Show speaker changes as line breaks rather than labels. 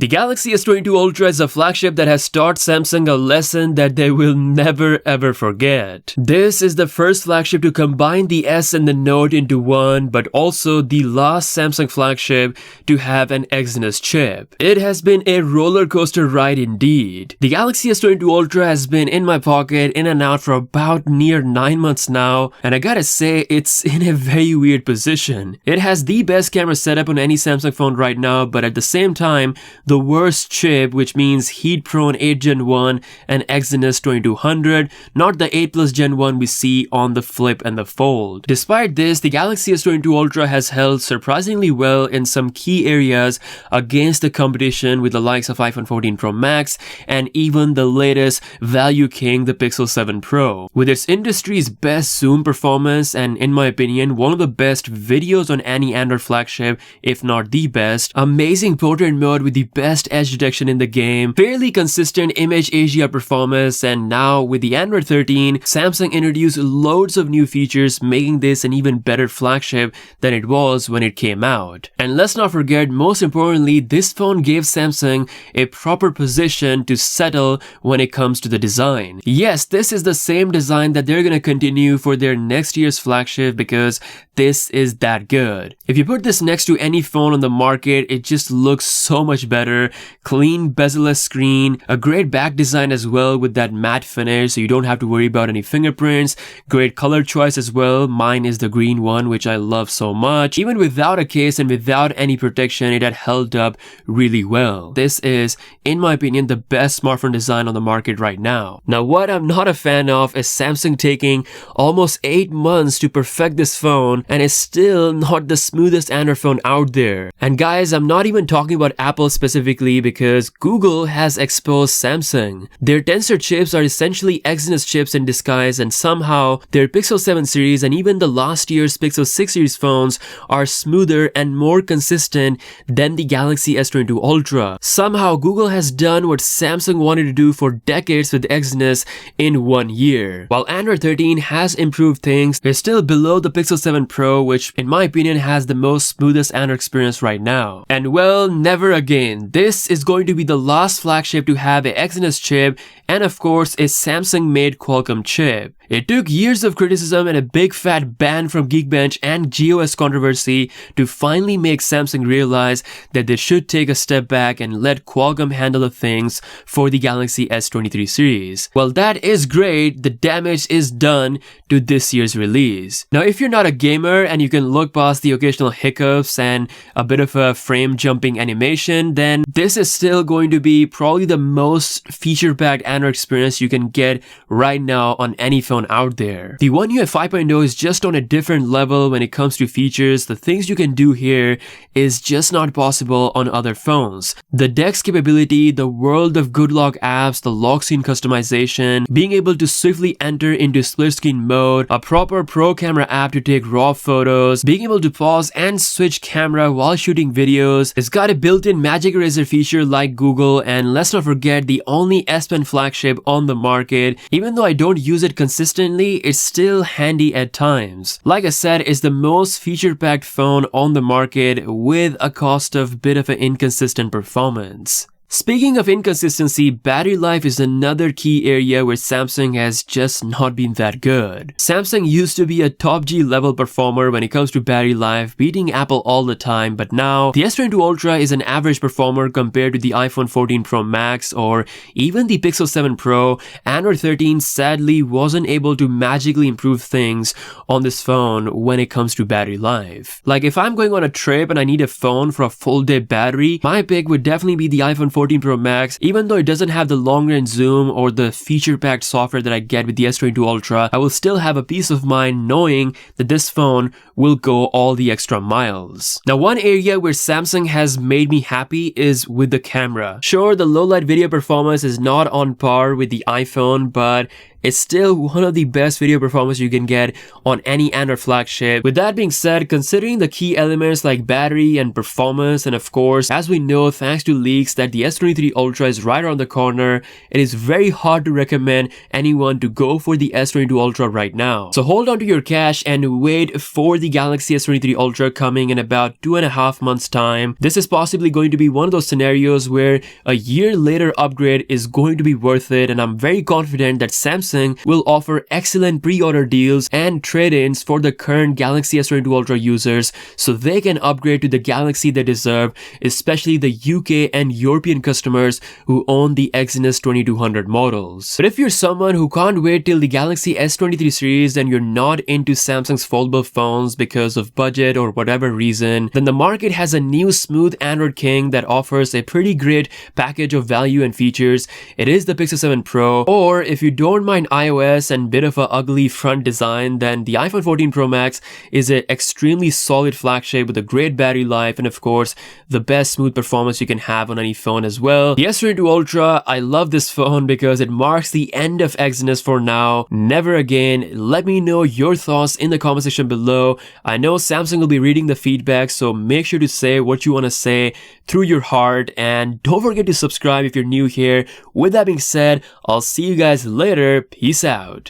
The Galaxy S22 Ultra is a flagship that has taught Samsung a lesson that they will never ever forget. This is the first flagship to combine the S and the Note into one, but also the last Samsung flagship to have an Exynos chip. It has been a roller coaster ride indeed. The Galaxy S22 Ultra has been in my pocket in and out for about near 9 months now, and I gotta say it's in a very weird position. It has the best camera setup on any Samsung phone right now, but at the same time, the worst chip, which means heat-prone 8 Gen 1 and Exynos 2200, not the 8 Plus Gen 1 we see on the Flip and the Fold. Despite this, the Galaxy S22 Ultra has held surprisingly well in some key areas against the competition with the likes of iPhone 14 Pro Max and even the latest value king, the Pixel 7 Pro. With its industry's best zoom performance and, in my opinion, one of the best videos on any Android flagship, if not the best, amazing portrait mode with the best edge detection in the game, fairly consistent image HDR performance, and now with the Android 13, Samsung introduced loads of new features, making this an even better flagship than it was when it came out. And let's not forget, most importantly, this phone gave Samsung a proper position to settle when it comes to the design. Yes, this is the same design that they're gonna continue for their next year's flagship because this is that good. If you put this next to any phone on the market, it just looks so much better. Clean bezel-less screen, a great back design as well with that matte finish so you don't have to worry about any fingerprints, great color choice as well. Mine is the green one, which I love so much. Even without a case and without any protection, it had held up really well. This is, in my opinion, the best smartphone design on the market right now. Now, what I'm not a fan of is Samsung taking almost 8 months to perfect this phone and it's still not the smoothest Android phone out there. And guys, I'm not even talking about Apple specifically because Google has exposed Samsung. Their Tensor chips are essentially Exynos chips in disguise, and somehow their Pixel 7 series and even the last year's Pixel 6 series phones are smoother and more consistent than the Galaxy S22 Ultra. Somehow Google has done what Samsung wanted to do for decades with Exynos in 1 year. While Android 13 has improved things, it's still below the Pixel 7 Pro, which in my opinion has the most smoothest Android experience right now. And well, never again. This is going to be the last flagship to have a Exynos chip and of course a Samsung-made Qualcomm chip. It took years of criticism and a big fat ban from Geekbench and GOS controversy to finally make Samsung realize that they should take a step back and let Qualcomm handle the things for the Galaxy S23 series. Well, that is great. The damage is done to this year's release. Now, if you're not a gamer and you can look past the occasional hiccups and a bit of a frame jumping animation, then this is still going to be probably the most feature-packed Android experience you can get right now on any phone out there. The One UI 5.0 is just on a different level when it comes to features. The things you can do here is just not possible on other phones. The DeX capability, the world of good lock apps, the lock screen customization, being able to swiftly enter into split screen mode, a proper pro camera app to take raw photos, being able to pause and switch camera while shooting videos. It's got a built-in Magic Eraser feature like Google, and let's not forget the only S Pen flagship on the market. Even though I don't use it consistently, it's still handy at times. Like I said, it's the most feature-packed phone on the market with a cost of bit of an inconsistent performance. Speaking of inconsistency, battery life is another key area where Samsung has just not been that good. Samsung used to be a top G level performer when it comes to battery life, beating Apple all the time, but now the S22 Ultra is an average performer compared to the iPhone 14 Pro Max or even the Pixel 7 Pro. Android 13 sadly wasn't able to magically improve things on this phone when it comes to battery life. Like if I'm going on a trip and I need a phone for a full day battery, my pick would definitely be the iPhone 14 Pro Max. Even though it doesn't have the long range zoom or the feature-packed software that I get with the S22 Ultra, I will still have a peace of mind knowing that this phone will go all the extra miles. Now, one area where Samsung has made me happy is with the camera. Sure, the low light video performance is not on par with the iPhone, but it's still one of the best video performance you can get on any Android flagship. With that being said, considering the key elements like battery and performance, and of course, as we know thanks to leaks that the S23 Ultra is right around the corner, it is very hard to recommend anyone to go for the S22 Ultra right now. So hold on to your cash and wait for the Galaxy S23 Ultra coming in about 2.5 months time. This is possibly going to be one of those scenarios where a year later upgrade is going to be worth it, and I'm very confident that Samsung will offer excellent pre-order deals and trade-ins for the current Galaxy S22 Ultra users so they can upgrade to the Galaxy they deserve, especially the UK and European customers who own the Exynos 2200 models. But if you're someone who can't wait till the Galaxy S23 series and you're not into Samsung's foldable phones because of budget or whatever reason, then the market has a new smooth Android king that offers a pretty great package of value and features. It is the Pixel 7 Pro, or if you don't mind iOS and bit of a ugly front design, then the iPhone 14 Pro Max is an extremely solid flagship with a great battery life and of course the best smooth performance you can have on any phone as well. The S22 Ultra, I love this phone because it marks the end of Exynos for now, never again. Let me know your thoughts in the comment section below. I know Samsung will be reading the feedback, so make sure to say what you want to say through your heart, and don't forget to subscribe if you're new here. With that being said, I'll see you guys later. Peace out.